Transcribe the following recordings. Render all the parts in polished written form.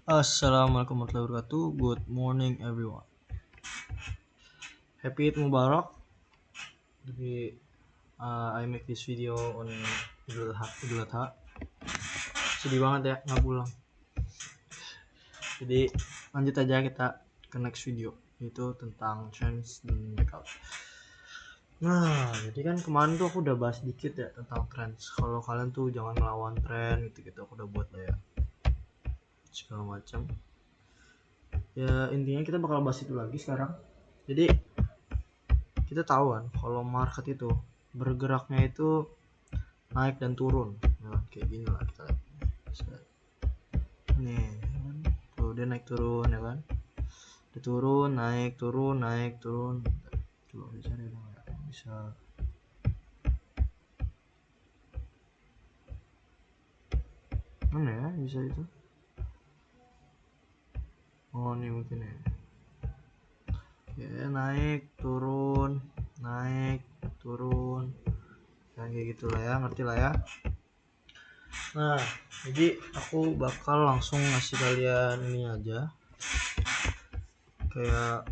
Assalamualaikum warahmatullahi wabarakatuh. Good morning everyone. Happy Eid Mubarak. Jadi I make this video on Idul Adha. Sedih banget ya nggak pulang. Jadi lanjut aja kita ke next video, yaitu tentang trends dan makeup. Nah, jadi kan kemarin tuh aku udah bahas dikit ya tentang trends. Kalau kalian tuh jangan melawan tren gitu-gitu, aku udah buat lah ya segala macam. Ya intinya kita bakal bahas itu lagi sekarang. Jadi kita tahu kan kalau market itu bergeraknya itu naik dan turun ya, kayak gini lah kita lihat nih kan? Tuh dia naik turun ya kan, dia turun naik turun. Coba bisa deh bisa mana ya bisa itu. Oh ini mungkin ya. Ya naik turun kan kayak gitulah ya, ngerti lah ya. Nah jadi aku bakal langsung ngasih kalian ini aja, kayak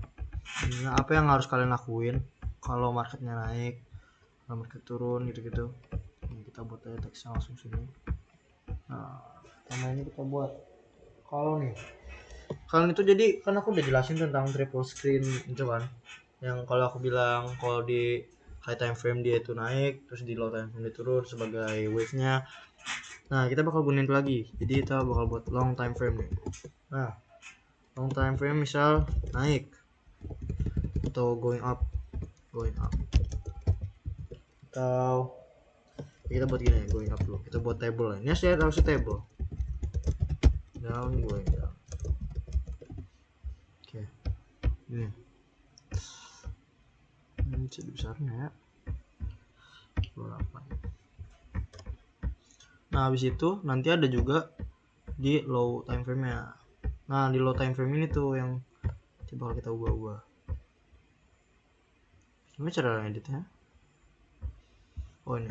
ini apa yang harus kalian lakuin kalau marketnya naik, kalau market turun gitu-gitu. Ini kita buat aja teksnya langsung sini. Nah pertama ini kita buat kalau nih kalian itu, jadi kan aku udah jelasin tentang triple screen itu kan, yang kalau aku bilang kalau di high time frame dia itu naik, terus di low time frame dia turun sebagai wave nya. Nah kita bakal gunain itu lagi, jadi kita bakal buat long time frame nih. Nah long time frame misal naik atau going up atau kita buat gini ya, going up dulu, kita buat table lah. Ini saya harus table down, going down. Oke ini jadi besarnya ya 28. Nah habis itu nanti ada juga di low time frame nya. Nah di low time frame ini tuh yang coba kita ubah gimana cara editnya. Oh ini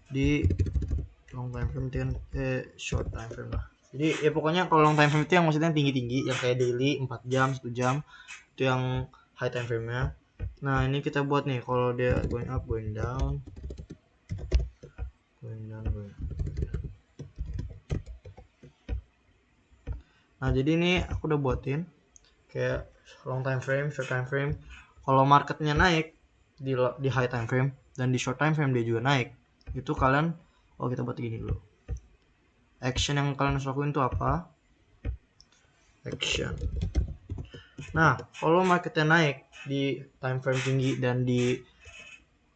di long time frame itu kan short time frame lah. Jadi ya pokoknya kalau long time frame itu yang maksudnya tinggi-tinggi, yang kayak daily 4 jam 1 jam itu yang high time frame nya. Nah ini kita buat nih kalau dia going up going down. Nah jadi ini aku udah buatin kayak long time frame, short time frame. Kalau marketnya naik di high time frame dan di short time frame dia juga naik, itu kalian kita buat gini dulu. Action yang kalian harus lakuin itu apa? Action. Nah kalau marketnya naik di time frame tinggi dan di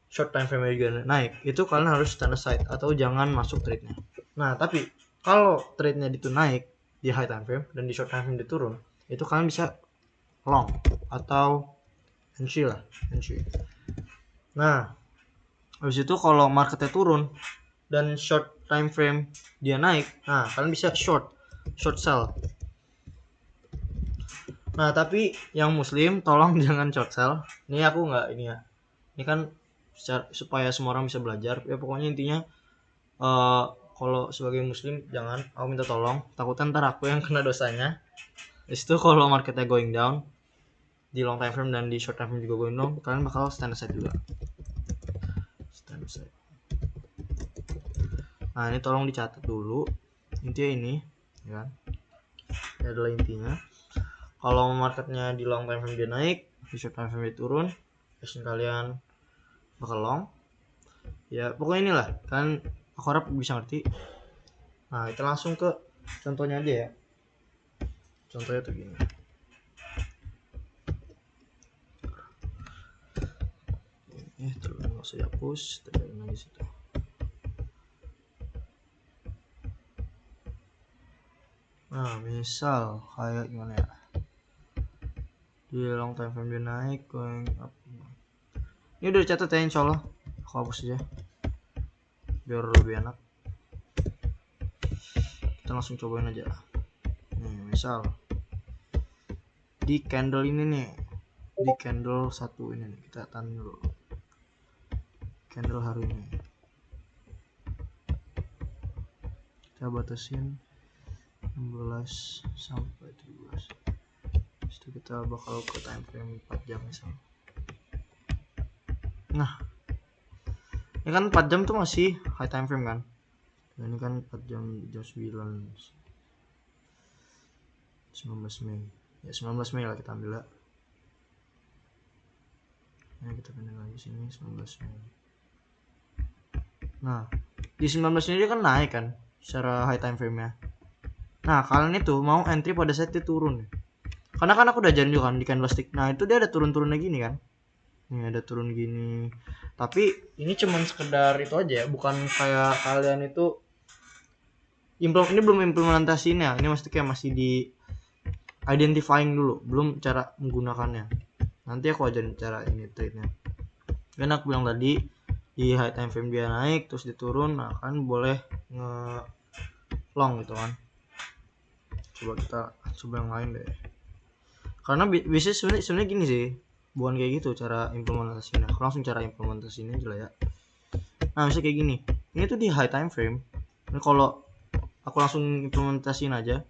short time frame juga naik, itu kalian harus stand aside atau jangan masuk trade-nya. Nah tapi kalau trade-nya itu naik di high time frame dan di short time frame dia turun, itu kalian bisa long atau entry lah, entry. Nah habis itu kalau marketnya turun dan short time frame dia naik, nah kalian bisa short sell. Nah tapi yang muslim tolong jangan short sell. Ini aku nggak ini ya, ini kan supaya semua orang bisa belajar ya. Pokoknya intinya kalau sebagai muslim jangan, aku minta tolong, takutnya ntar aku yang kena dosanya. Itu kalau marketnya going down di long time frame dan di short time frame juga going down, kalian bakal stand aside juga. Stand aside. Nah ini tolong dicatat dulu intinya ini ya kan. Ini adalah intinya. Kalau marketnya di long time frame dia naik, di short time frame dia turun, action kalian bakal long. Ya pokoknya inilah kan, aku harap bisa ngerti. Nah kita langsung ke contohnya aja ya. Contohnya tuh gini. Terus nggak usah dihapus, terbaik lagi situ. Nah misal kayak gimana ya, di long time frame dia naik going up. Ini udah dicatat ya, insyaallah aku hapus aja biar lebih enak. Kita langsung cobain aja. Nih misal di candle ini nih, di candle satu ini nih, kita tahan dulu candle hari ini, kita batasin 16 sampai 17. Terus itu kita bakal ke time frame 4 jam misalnya. Nah, ini kan 4 jam tuh masih high time frame kan. Nah, ini kan 4 jam 9 19 Mei. Ya 19 Mei lah kita ambil lah. Nah, kita pindah lagi sini 19 Mei. Nah, di 19 ini dia kan naik kan secara high time frame-nya. Nah, kalian itu mau entry pada saat dia turun. Karena kan aku udah janji kan di candlestick. Nah, itu dia ada turun-turunnya gini kan. Ini ada turun gini. Tapi ini cuman sekedar itu aja ya, bukan kayak kalian itu ini belum implementasinya. Ini maksudnya kayak masih di identifying dulu, belum cara menggunakannya. Nanti aku ajarin cara ini trade-nya. Karena aku bilang tadi di high time frame dia naik terus diturun, nah kan boleh long gitu kan. Coba kita coba yang lain deh. Karena bisa sebenarnya gini sih, bukan kayak gitu cara implementasinya. Aku langsung cara implementasinya aja lah ya. Nah, misalnya kayak gini. Ini tuh di high time frame. Ini kalau aku langsung implementasiin aja,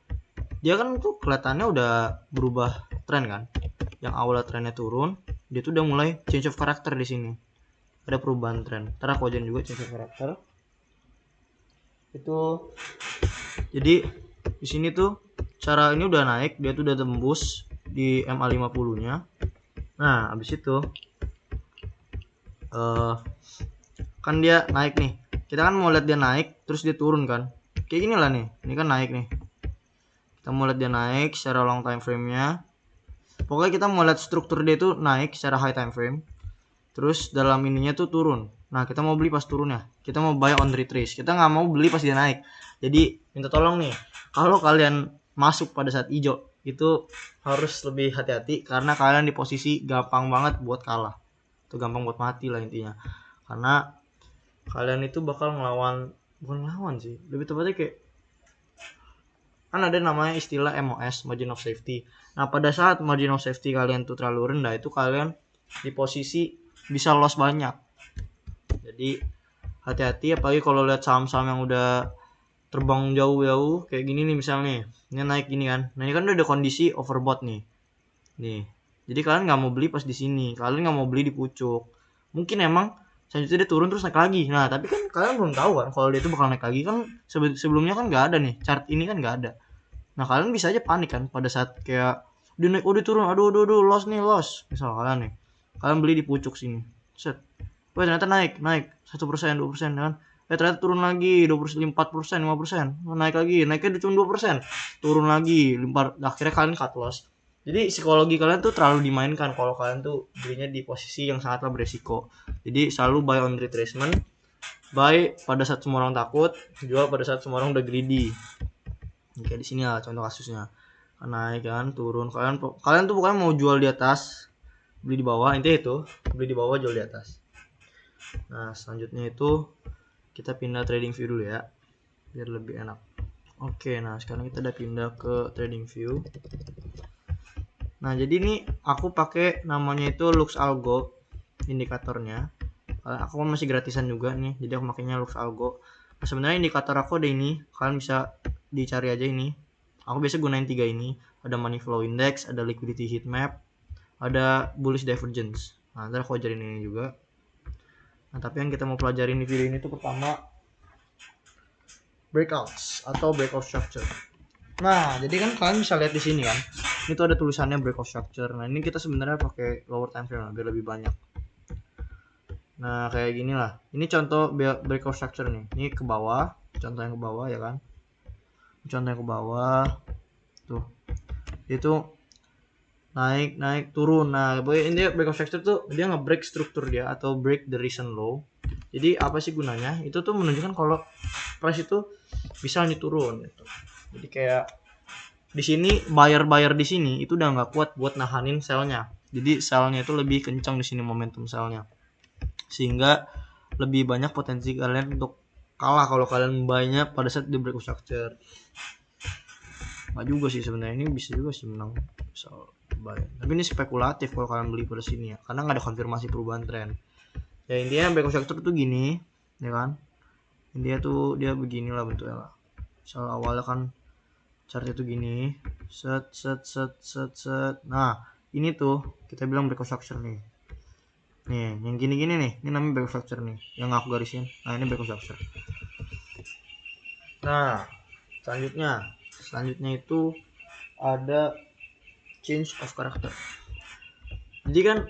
dia kan tuh kelihatannya udah berubah tren kan. Yang awalnya trennya turun, dia tuh udah mulai change of character di sini. Ada perubahan tren. Ntar aku ajarin juga change of character. Itu jadi di sini tuh cara ini udah naik, dia tuh udah tembus di MA50-nya. Nah, habis itu kan dia naik nih. Kita kan mau lihat dia naik terus dia turun kan. Kayak gini lah nih. Ini kan naik nih. Kita mau lihat dia naik secara long time frame-nya. Pokoknya kita mau lihat struktur dia tuh naik secara high time frame. Terus dalam ininya tuh turun. Nah, kita mau beli pas turunnya. Kita mau buy on retrace. Kita nggak mau beli pas dia naik. Jadi minta tolong nih, kalau kalian masuk pada saat hijau itu harus lebih hati-hati karena kalian di posisi gampang banget buat kalah. Itu gampang buat mati lah intinya. Karena kalian itu bakal bukan ngelawan sih, lebih tepatnya kayak kan ada namanya istilah MOS, margin of safety. Nah, pada saat margin of safety kalian tuh terlalu rendah, itu kalian di posisi bisa loss banyak. Jadi hati-hati, apalagi kalau lihat saham-saham yang udah terbang jauh-jauh kayak gini nih misalnya. Ini naik gini kan. Nah, ini kan udah kondisi overbought nih. Nih. Jadi kalian nggak mau beli pas di sini. Kalian nggak mau beli di pucuk. Mungkin emang selanjutnya dia turun terus naik lagi. Nah, tapi kan kalian belum tahu kan kalau dia itu bakal naik lagi kan sebelumnya kan nggak ada nih. Chart ini kan nggak ada. Nah, kalian bisa aja panik kan pada saat kayak dia naik, dia turun, aduh, loss nih, loss. Misal kalian nih, kalian beli di pucuk sini. Set. Wah, ternyata naik 1%, 2% kan. Ternyata turun lagi 20%, 4%, 5%. Naik lagi, naiknya cuma 2%. Turun lagi, akhirnya kalian cut loss. Jadi psikologi kalian tuh terlalu dimainkan kalau kalian tuh belinya di posisi yang sangatlah beresiko. Jadi selalu buy on retracement, buy pada saat semua orang takut, jual pada saat semua orang udah greedy. Kayak di sini lah contoh kasusnya. Naik kan, turun. Kalian tuh pokoknya mau jual di atas, beli di bawah. Intinya itu, beli di bawah, jual di atas. Nah, selanjutnya itu kita pindah trading view dulu ya, biar lebih enak. Oke, nah sekarang kita udah pindah ke trading view. Nah, jadi ini aku pakai namanya itu Lux Algo indikatornya. Aku masih gratisan juga nih, jadi aku makainya Lux Algo. Nah, sebenarnya indikator aku ada ini, kalian bisa dicari aja ini. Aku biasa gunain 3 ini. Ada money flow index, ada liquidity heat map, ada bullish divergence. Nah, ntar aku ajarin ini juga. Nah, tapi yang kita mau pelajarin di video ini tuh pertama breakouts atau breakout structure. Nah, jadi kan kalian bisa lihat di sini kan. Ini tuh ada tulisannya breakout structure. Nah, ini kita sebenarnya pakai lower time frame biar lebih banyak. Nah, kayak gini lah. Ini contoh breakout structure nih. Ini ke bawah, contoh yang ke bawah ya kan. Contoh yang ke bawah. Tuh. Itu naik turun. Nah, ini breakout structure tuh dia nge-break struktur dia atau break the recent low. Jadi apa sih gunanya? Itu tuh menunjukkan kalau price itu bisa lanjut turun gitu. Jadi kayak di sini buyer di sini itu udah nggak kuat buat nahanin sellnya. Jadi sellnya itu lebih kencang di sini momentum sellnya. Sehingga lebih banyak potensi kalian untuk kalah kalau kalian banyak pada saat di breakout structure. Nggak juga sih sebenarnya, ini bisa juga sih menang misal buy. Tapi ini spekulatif kalau kalian beli pada sini ya, karena nggak ada konfirmasi perubahan tren. Ya intinya breakout structure tuh gini, ya kan? Intinya tuh dia beginilah bentuknya lah. Misal awalnya kan chart itu gini, set. Nah ini tuh kita bilang breakout structure nih. Nih yang gini-gini nih, ini namanya breakout structure nih, yang aku garisin. Nah ini breakout structure. Nah selanjutnya itu ada change of character. Jadi kan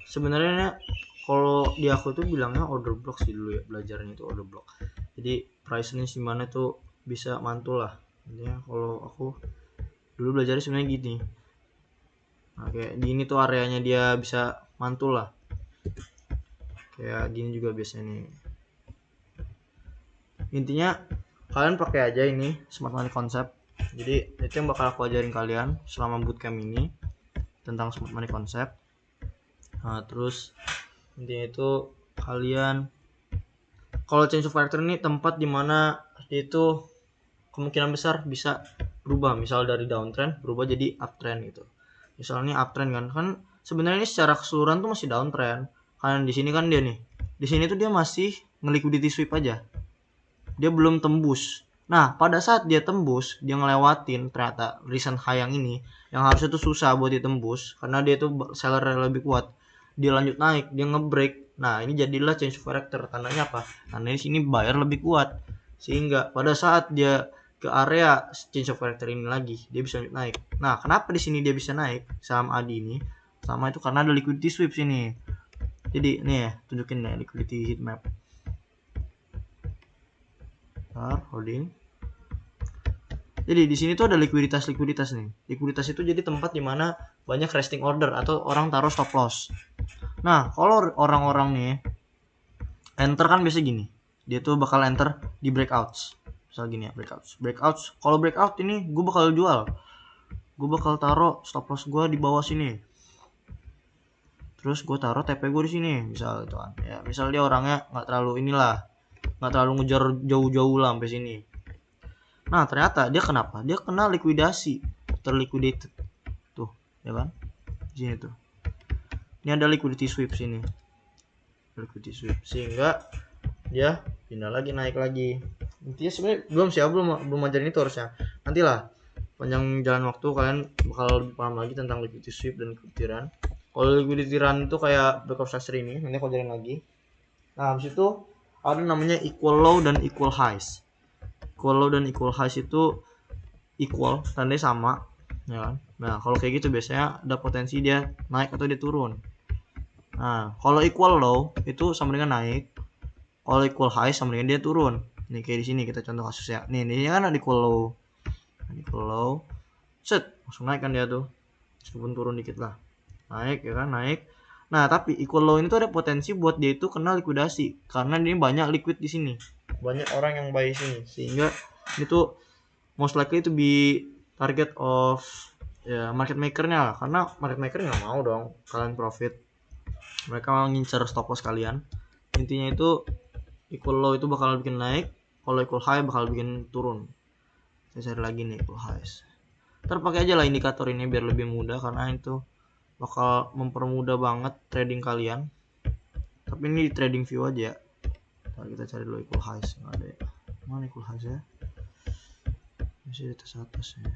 sebenarnya kalau di aku tuh bilangnya order block sih dulu ya, belajarnya itu order block. Jadi price range dimana tuh bisa mantul lah. Intinya kalau aku dulu belajarnya sebenarnya gini. Nah, kayak gini tuh areanya dia bisa mantul lah. Kayak gini juga biasanya nih. Intinya kalian pakai aja ini smart money concept. Jadi itu yang bakal aku ajarin kalian selama bootcamp ini tentang smart money concept. Nah, terus intinya itu kalian kalau change of character ini tempat dimana itu kemungkinan besar bisa berubah, misal dari downtrend berubah jadi uptrend gitu. Misalnya uptrend kan sebenarnya ini secara keseluruhan tuh masih downtrend. Kan di sini kan dia nih, di sini tuh dia masih nge-liquidity sweep aja, dia belum tembus. Nah pada saat dia tembus, dia ngelewatin ternyata recent high yang ini, yang harusnya tuh susah buat ditembus karena dia tuh seller lebih kuat, dia lanjut naik, dia nge-break. Nah ini jadilah change of character. Tandanya apa? Karena di sini buyer lebih kuat, sehingga pada saat dia ke area change of character ini lagi, dia bisa naik. Nah kenapa di sini dia bisa naik saham ADI ini? Sama itu karena ada liquidity sweep sini. Jadi nih ya, tunjukin nih liquidity heat map. Holding. Jadi di sini tuh ada likuiditas nih. Likuiditas itu jadi tempat dimana banyak resting order atau orang taruh stop loss. Nah kalau orang-orang nih enter kan biasa gini, dia tuh bakal enter di breakouts. Misal gini ya, breakouts. Kalau breakout ini gue bakal jual, gue bakal taruh stop loss gue di bawah sini. Terus gue taruh TP gue di sini, misal itu kan. Ya, misal dia orangnya nggak terlalu ngejar jauh-jauh lah sampai sini. Nah ternyata dia kenapa? Dia kena likuidasi, terliquidated tuh, ya kan? Di sini tuh. Ini ada liquidity sweep sini, liquidity sweep, sehingga dia pindah lagi, naik lagi. Intinya sebenarnya belum ajarin itu harusnya. Nantilah panjang jalan waktu kalian bakal lebih paham lagi tentang liquidity sweep dan liquidity run. Kalau liquidity run itu kayak breakout structure ini, nanti aku ajarin lagi. Nah habis itu ada namanya equal low dan equal highs. Equal low dan equal highs itu equal, tandanya sama, ya kan? Nah kalau kayak gitu biasanya ada potensi dia naik atau dia turun. Nah kalau equal low itu sama dengan naik, kalau equal high sama dengan dia turun. Nih kayak di sini kita contoh kasusnya. Nih ini kan ada equal low, set langsung naik kan dia tuh, meskipun turun dikit lah, naik ya kan, naik. Nah tapi equal low ini tuh ada potensi buat dia itu kena likuidasi karena ini banyak liquid di sini, banyak orang yang buy sini, sehingga itu most likely to be target of ya market makernya, karena market maker nggak mau dong kalian profit, mereka mau ngincer stop loss kalian. Intinya itu equal low itu bakal bikin naik, kalau equal high bakal bikin turun. Saya cari lagi nih equal highs, terpakai aja lah indikator ini biar lebih mudah karena itu bakal mempermudah banget trading kalian. Tapi ini di trading view aja. Nah, kita cari dulu equal highs, nggak ada ya. Mana equal highs ya? Masih di atas ya.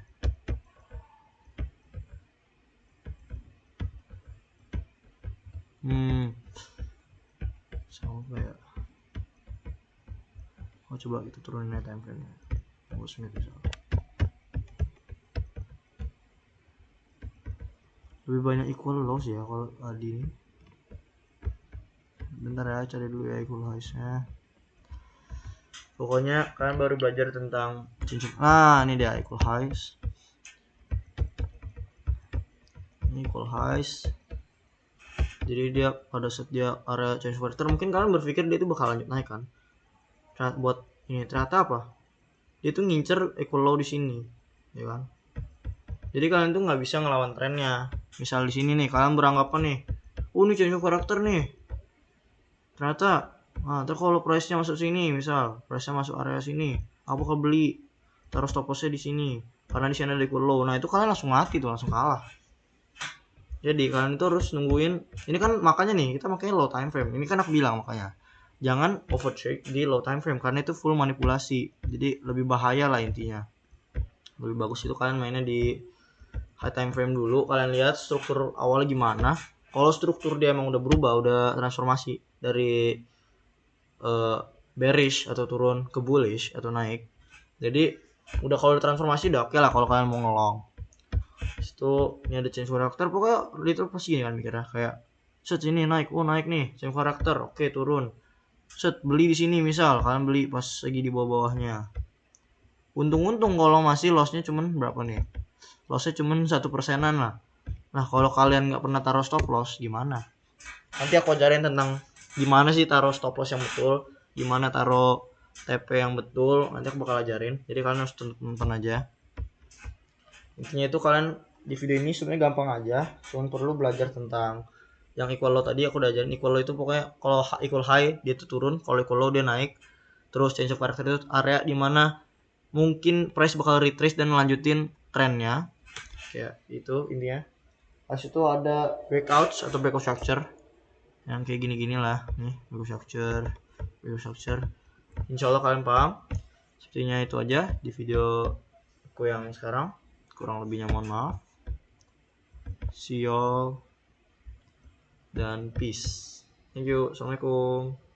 Sama ya. Coba kita turunin time frame nya. Bisa. Lebih banyak equal lows ya kalau tadi ini. Bentar ya, cari dulu ya equal highs nya. Pokoknya kalian baru belajar tentang cincin. Nah ini dia equal highs. Ini equal highs. Jadi dia pada saat dia area change of character, mungkin kalian berpikir dia itu bakal lanjut naik kan. Buat ini ternyata apa? Dia tuh ngincer equal low di sini, ya kan? Jadi kalian tuh nggak bisa ngelawan trennya. Misal di sini nih kalian beranggapan nih, ini change of character nih. Ternyata, terus kalau price-nya masuk sini, misal price-nya masuk area sini, aku bakal beli, taruh stop loss-nya di sini, karena di sini ada equal low. Nah itu kalian langsung mati tuh, langsung kalah. Jadi kalian itu harus nungguin. Ini kan makanya nih kita makanya low time frame. Ini kan aku bilang makanya jangan overtrade di low time frame karena itu full manipulasi. Jadi lebih bahaya lah intinya. Lebih bagus itu kalian mainnya di high time frame dulu, kalian lihat struktur awalnya gimana. Kalau struktur dia emang udah berubah, udah transformasi dari bearish atau turun ke bullish atau naik, jadi udah kalau transformasi udah oke lah kalau kalian mau ngelong. Itu ini ada change karakter, pokoknya itu pasti gini kan mikirnya, kayak set ini naik, oh naik nih change karakter, oke turun, set beli di sini, misal kalian beli pas lagi di bawah-bawahnya, untung-untung kalau masih lossnya cuman berapa nih, lossnya cuman 1%-an lah. Nah kalau kalian nggak pernah taruh stop loss gimana, nanti aku ajarin tentang gimana sih taruh stop loss yang betul, gimana taruh TP yang betul, nanti aku bakal ajarin, jadi kalian harus tonton aja. Intinya itu kalian di video ini sebenarnya gampang aja, cuma perlu belajar tentang yang equal low tadi. Aku udah ajarin equal low itu pokoknya kalau equal high dia tuh turun, kalau equal low dia naik. Terus change of character itu area dimana mungkin price bakal retrace dan lanjutin trennya, kayak itu intinya. Pas itu ada breakouts atau breakout structure yang kayak gini-gini lah, nih breakout structure. Insya Allah kalian paham. Sepertinya itu aja di video aku yang sekarang, kurang lebihnya mohon maaf. See you all dan peace. Thank you. Assalamualaikum.